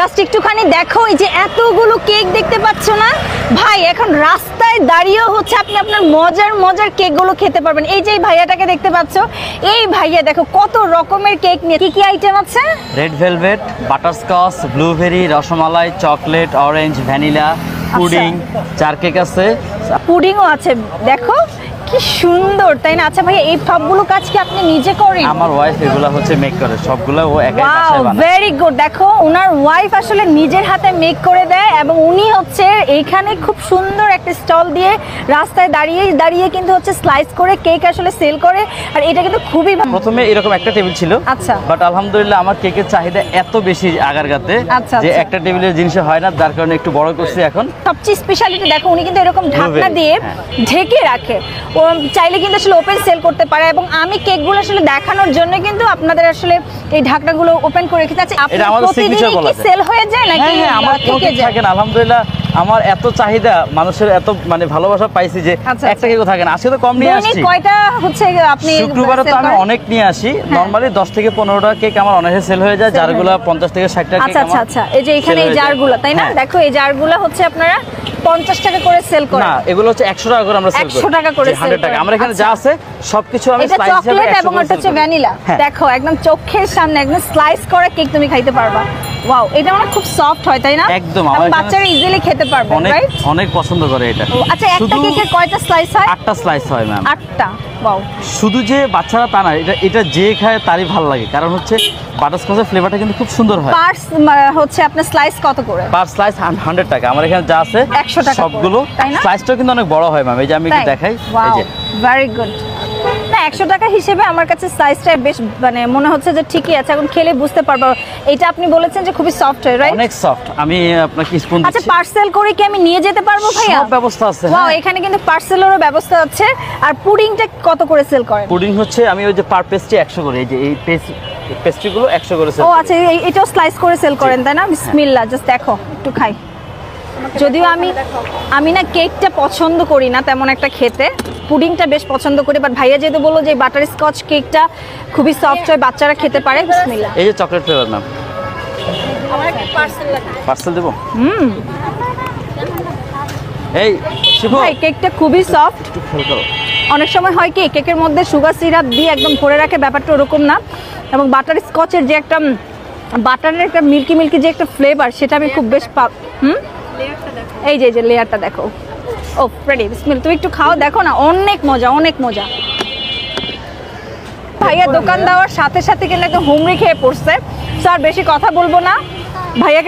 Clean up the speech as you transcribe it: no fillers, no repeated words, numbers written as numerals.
Just একটুখানি দেখো, এই যে এতগুলো কেক দেখতে পাচ্ছ না ভাই, এখন রাস্তায় দাঁড়িয়েও হচ্ছে আপনি আপনার মজার মজার কেকগুলো খেতে পারবেন। এই যে ভাইয়াটাকে দেখতে পাচ্ছ, এই ভাইয়া দেখো কত রকমের কেক নিয়ে, কি কি আইটেম আছে? Red velvet, butterscotch, blueberry, rasmalai, chocolate, orange, vanilla, pudding, চার কেক আছে, পুডিংও আছে। দেখো কি সুন্দর, তাই না? আচ্ছা ভাইয়া, এই সবগুলো কাজ কি আপনি নিজে করেন? আমার ওয়াইফ এগুলা হচ্ছে মেক করে, সবগুলো ও একাই বাসায় বানায়। Very good. দেখো ওনার ওয়াইফ আসলে নিজের হাতে মেক করে দেয় এবং উনি হচ্ছে এইখানে খুব সুন্দর একটা স্টল দিয়ে রাস্তায় দাঁড়িয়ে দাঁড়িয়ে কিন্তু হচ্ছে স্লাইস করে কেক আসলে সেল করে। আর এটা কিন্তু খুবই প্রথমে এরকম একটা টেবিল ছিল, আচ্ছা, বাট আলহামদুলিল্লাহ আমার কেকের চাহিদা এত বেশি আগারগাতে যে একটা টেবিলের জিনিস হয় না, যার কারণে একটু বড় করছি এখন। সবচেয়ে স্পেশালিটি দেখো, উনি কিন্তু এরকম ঢাকনা দিয়ে ঢেকে রাখে, ও চাইলে কিন্তু আসলে ওপেন সেল করতে পারে। এবং আমি কেকগুলো আসলে দেখানোর জন্য কিন্তু আপনাদের আসলে এই ঢাকনাগুলো ওপেন করে রেখেছি। আচ্ছা, আপনারা প্রতিদিনই কি সেল হয়ে যায় নাকি? হ্যাঁ, আমার কেক থাকে না আলহামদুলিল্লাহ। আমার এত চাহিদা, মানুষের এত মানে ভালোবাসা পাইছি যে একটা কেকও থাকে না। আজকে তো কম নিয়ে আসছি। কয়টা হচ্ছে আপনি? শুক্রবারে তো আমি অনেক নিয়ে আসি, নরমালি 10 থেকে 15টা কেক আমার অনেকে সেল হয়ে যায়, জারগুলো 50 থেকে 60 টাকা। আচ্ছা আচ্ছা আচ্ছা, এই যে এখানে এই জারগুলো, তাই না? দেখো এই জারগুলো হচ্ছে আপনারা 50 টাকা করে সেল করেন? না, এগুলো হচ্ছে 100 টাকা করে আমরা সেল করি। 100 টাকা করে সেল 100 টাকা। আমরা এখানে যা আছে সবকিছু আমি স্লাইস হিসেবে চকলেট এবং এটা হচ্ছে ভ্যানিলা। দেখো একদম চোখের সামনে একদম স্লাইস করা কেক তুমি খাইতে পারবা। ওয়াও, এটা মানে খুব সফট হয়, তাই না? একদম, আমার বাচ্চারা ইজিলি খেতে পারবে, রাইট? অনেক পছন্দ করে এটা। আচ্ছা, একটা কেকের কয়টা স্লাইস হয়? 8টা স্লাইস হয় ম্যাম। 8টা। ওয়াও, শুধু যে বাচ্চারা তা না, এটা যে খায় তারই ভালো লাগে, কারণ হচ্ছে বাটারস্কচের ফ্লেভারটা কিন্তু খুব সুন্দর হয়। পার হচ্ছে আপনার স্লাইস কত করে? পার স্লাইস 100 টাকা। আমার এখানে যা আছে 100 টাকা সবগুলো। স্লাইসটাও কিন্তু অনেক বড় হয় ম্যাম, এই যে আমি একটু দেখাই, এই যে ভেরি গুড। না, 100 টাকা হিসেবে আমার কাছে সাইজটা বেশ মানে মনে হচ্ছে যে ঠিকই আছে, এখন খেলে বুঝতে পারবো। এটা আপনি বলেছেন যে খুবই সফট হয়, রাইট? অনেক সফট। আমি আপনাকে স্পুন দিচ্ছি। আচ্ছা, পার্সেল করে কি আমি নিয়ে যেতে পারবো ভাইয়া? সব ব্যবস্থা আছে। ওয়াও, এখানে কিন্তু পার্সেলেরও ব্যবস্থা আছে। আর পুডিংটা কত করে সেল করেন? পুডিং হচ্ছে আমি ওই যে পার পেস্ট্রি 100 করে, এই যে এই পেস্ট্রিগুলো 100 করে সেল। ও আচ্ছা, এটাও স্লাইস করে সেল করেন, তাই না? বিসমিল্লাহ, জাস্ট দেখো একটু খাই। যদিও আমি না কেকটা পছন্দ করি না তেমন একটা খেতে, পুডিংটা বেশ পছন্দ করি, বাট ভাইয়া যেহেতু বললো যে বাটার স্কচ কেকটা খুবই সফট হয়, বাচ্চারা খেতে পারে। বিসমিল্লাহ। এই যে চকলেট ফ্লেভার ম্যাম, আমার একটা পার্সেল লাগে। পার্সেল দেবো? এই শিখো, ভাই কেকটা খুবই সফট। একটু খেয়াল করো। অনেক সময় হয় কি কেকের মধ্যে সুগার সিরাপ দিয়ে একদম ভরে রাখে, ব্যাপারটা ওরকম না। এবং বাটার স্কচের যে একটা বাটারের একটা মিল্কি মিল্কি যে একটা ফ্লেভার, সেটা আমি খুব বেশ এই যে লেয়ারটা দেখো। ও রেডি, বিসমিল্লাহ। তুমি একটু খাও, দেখো না, অনেক মজা, অনেক মজা। ভাইয়া দোকান দেওয়ার সাথে সাথে কিন্তু একটা হুমড়ি খেয়ে পড়ছে। স্যার বেশি কথা বলবো না, ভাইয়া